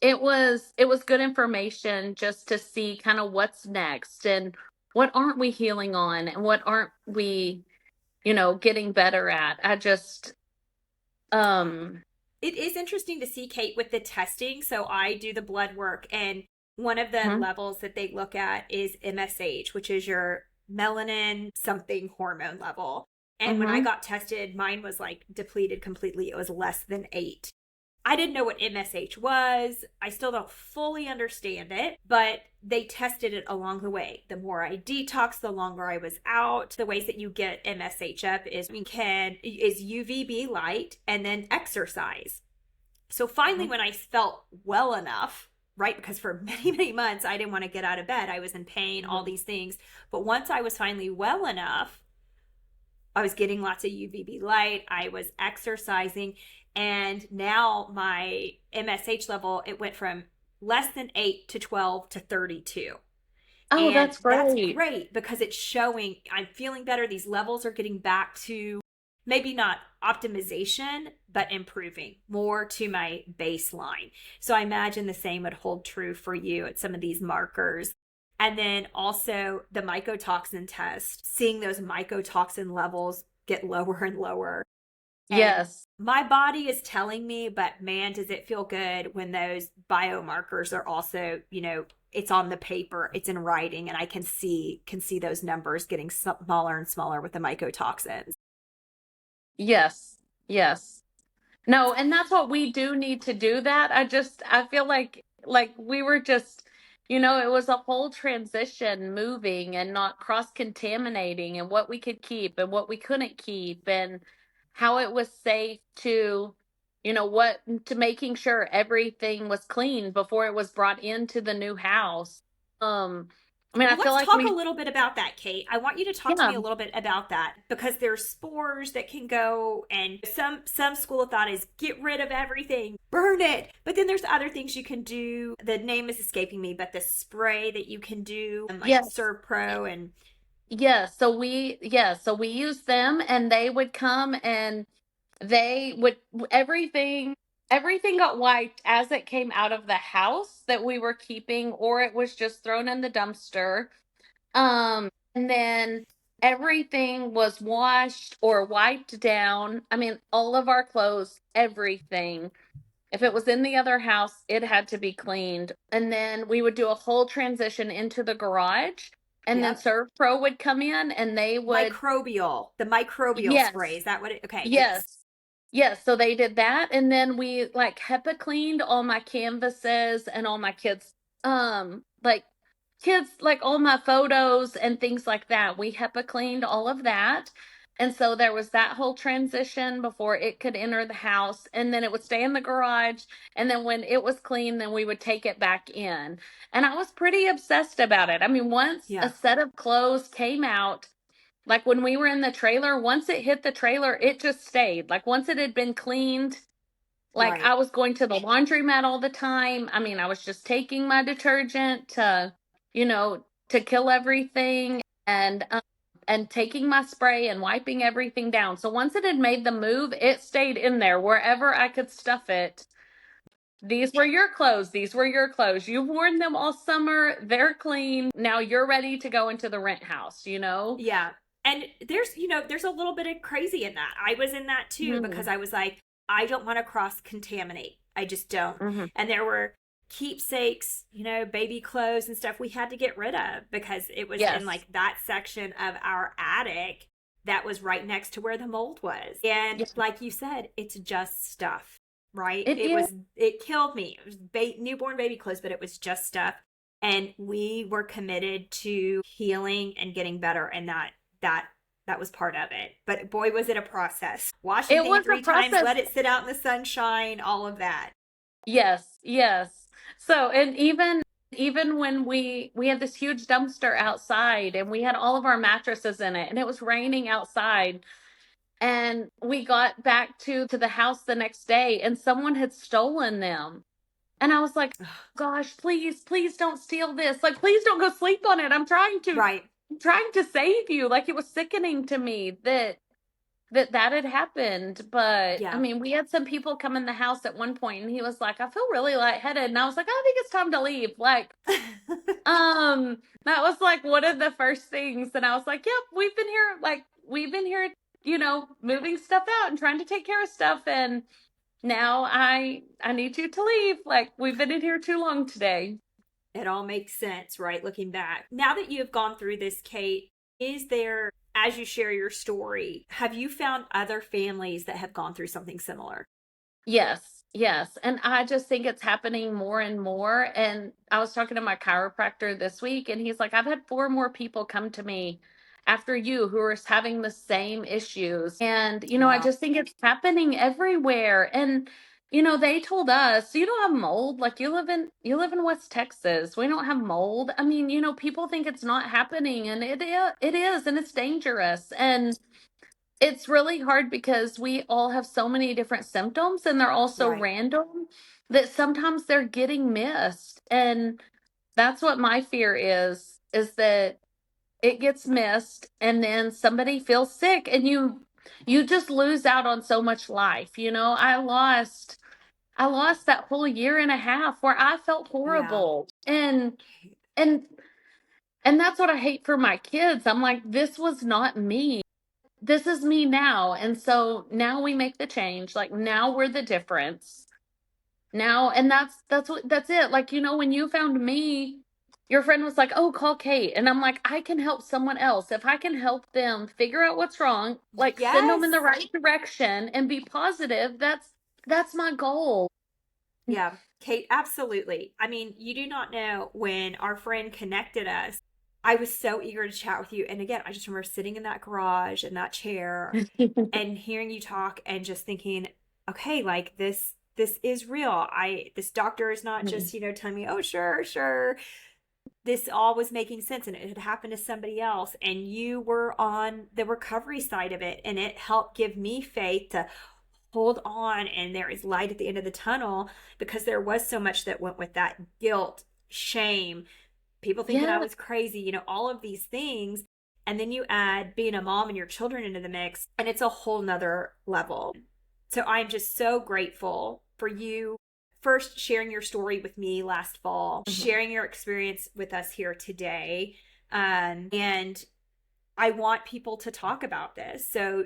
It was good information just to see kind of what's next and what aren't we healing on and what aren't we, getting better at. Um It is interesting to see, Kate, with the testing. So I do the blood work, and one of the mhm, levels that they look at is MSH, which is your melanin something hormone level. And when I mhm. got tested, mine was like depleted completely. It was less than 8. I didn't know what MSH was. I still don't fully understand it, but they tested it along the way. The more I detox, the longer I was out. The ways that you get MSH up is UVB light and then exercise. So finally, Mhm. when I felt well enough, right, because for many, many months I didn't want to get out of bed, I was in pain, all Mhm. these things. But once I was finally well enough, I was getting lots of UVB light, I was exercising, and now my MSH level, it went from less than 8 to 12 to 32. Oh, And that's that's great. great because it's showing I'm feeling better. These levels are getting back to maybe not optimization, but improving more to my baseline. So I imagine the same would hold true for you at some of these markers. And then also the mycotoxin test, seeing those mycotoxin levels get lower and lower. And Yes. my body is telling me, but man, does it feel good when those biomarkers are also, it's on the paper, it's in writing, and I can see those numbers getting smaller and smaller with the mycotoxins. Yes. Yes. No, and that's what we do need to do that. I feel like we were just, it was a whole transition, moving and not cross-contaminating, and what we could keep and what we couldn't keep, and how it was safe to, what to making sure everything was clean before it was brought into the new house. Um, I mean, I Well, feel let's like talk a we, little bit about that, Kate. I want you to talk to yeah, me a little bit about that because there's spores that can go, and some school of thought is get rid of everything, burn it. But then there's other things you can do. The name is escaping me, but the spray that you can do, like yes. Servpro and So we use them, and they would come, and they would everything got wiped as it came out of the house that we were keeping, or it was just thrown in the dumpster. And then everything was washed or wiped down. I mean, all of our clothes, everything. If it was in the other house, it had to be cleaned. And then we would do a whole transition into the garage. And then yep, Servpro would come in, and they would, the microbial spray. yes, Is that what it? Okay, yes, yes, yes. So they did that. And then we like HEPA cleaned all my canvases and all my kids, like all my photos and things like that. We HEPA cleaned all of that. And so there was that whole transition before it could enter the house. And then it would stay in the garage. And then when it was clean, then we would take it back in. And I was pretty obsessed about it. I mean, once a yeah, set of clothes came out, like when we were in the trailer, once it hit the trailer, it just stayed. Like once it had been cleaned, like right. I was going to the laundromat all the time. I mean, I was just taking my detergent to kill everything, and taking my spray and wiping everything down. So once it had made the move, it stayed in there wherever I could stuff it. These were your clothes. These were your clothes. You've worn them all summer. They're clean. Now you're ready to go into the rent house. Yeah. And there's a little bit of crazy in that. I was in that too because Hmm. I was like, I don't want to cross contaminate. I just don't. Hmm. And there were keepsakes, baby clothes and stuff we had to get rid of because it was in Yes. like that section of our attic that was right next to where the mold was. And Yeah. like you said, it's just stuff, right? It is. It killed me. It was newborn baby clothes, but it was just stuff. And we were committed to healing and getting better, and that that was part of it. But boy, was it a process. Wash It anything was a 3 times, process. let it sit out in the sunshine, all of that. Yes, yes. So, and even when we had this huge dumpster outside, and we had all of our mattresses in it, and it was raining outside, and we got back to the house the next day, and someone had stolen them. And I was like, gosh, please, please don't steal this. Like, please don't go sleep on it. Right. I'm trying to save you. Like, it was sickening to me that had happened. But I Yeah. mean, we had some people come in the house at one point, and he was like, I feel really lightheaded. And I was like, I think it's time to leave. Like, that was like one of the first things. And I was like, yep, we've been here, moving stuff out and trying to take care of stuff. And now I need you to leave. Like, we've been in here too long today. It all makes sense, right? Looking back. Now that you have gone through this, Kate, is there, as you share your story, have you found other families that have gone through something similar? Yes, yes. And I just think it's happening more and more. And I was talking to my chiropractor this week, and he's like, I've had four more people come to me after you who are having the same issues. And I Wow. just think it's happening everywhere. And they told us, you don't have mold. Like, you live in West Texas. We don't have mold. I mean, people think it's not happening, and it is, and it's dangerous. And it's really hard because we all have so many different symptoms, and they're all so Right. random that sometimes they're getting missed. And that's what my fear is that it gets missed, and then somebody feels sick, and you just lose out on so much life. I lost that whole year and a half where I felt Yeah. horrible. And and that's what I hate for my kids. I'm like, this was not me. This is me now. And so now we make the change. Like, now we're the difference. Now, and that's it. Like, when you found me, your friend was like, "Oh, call Kate." And I'm like, "I can help someone else. If I can help them figure out what's wrong, like send them in the Yes. right direction and be positive, that's my goal." Yeah. Kate, absolutely. I mean, you do not know when our friend connected us. I was so eager to chat with you. And again, I just remember sitting in that garage in that chair and hearing you talk and just thinking, okay, like this is real. This doctor is not Mhm. just, telling me, oh, sure. This all was making sense and it had happened to somebody else. And you were on the recovery side of it. And it helped give me faith to hold on. And there is light at the end of the tunnel, because there was so much that went with that: guilt, shame, people thinking I Yeah. was crazy, all of these things. And then you add being a mom and your children into the mix, and it's a whole nother level. So I'm just so grateful for you first sharing your story with me last fall, Mhm. sharing your experience with us here today. And I want people to talk about this. So,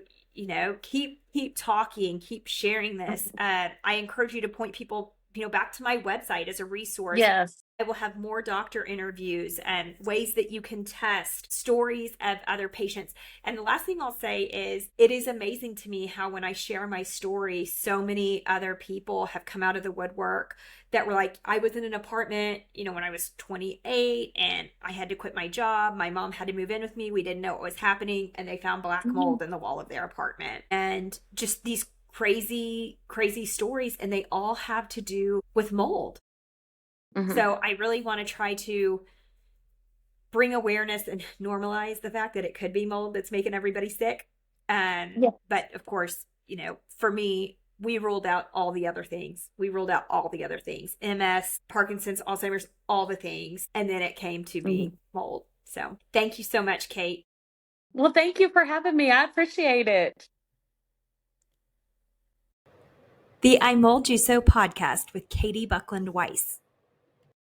keep talking, keep sharing this. Mhm. I encourage you to point people, back to my website as a resource. Yes. I will have more doctor interviews and ways that you can test stories of other patients. And the last thing I'll say is, it is amazing to me how when I share my story, so many other people have come out of the woodwork that were like, I was in an apartment, when I was 28 and I had to quit my job. My mom had to move in with me. We didn't know what was happening. And they found black Mhm. mold in the wall of their apartment. And just these crazy, crazy stories. And they all have to do with mold. Mhm. So I really want to try to bring awareness and normalize the fact that it could be mold that's making everybody sick. Yeah. But of course, for me, we ruled out all the other things. We ruled out all the other things: MS, Parkinson's, Alzheimer's, all the things. And then it came to Mhm. be mold. So thank you so much, Kate. Well, thank you for having me. I appreciate it. The I Mold You So podcast with Katie Buckland Weiss.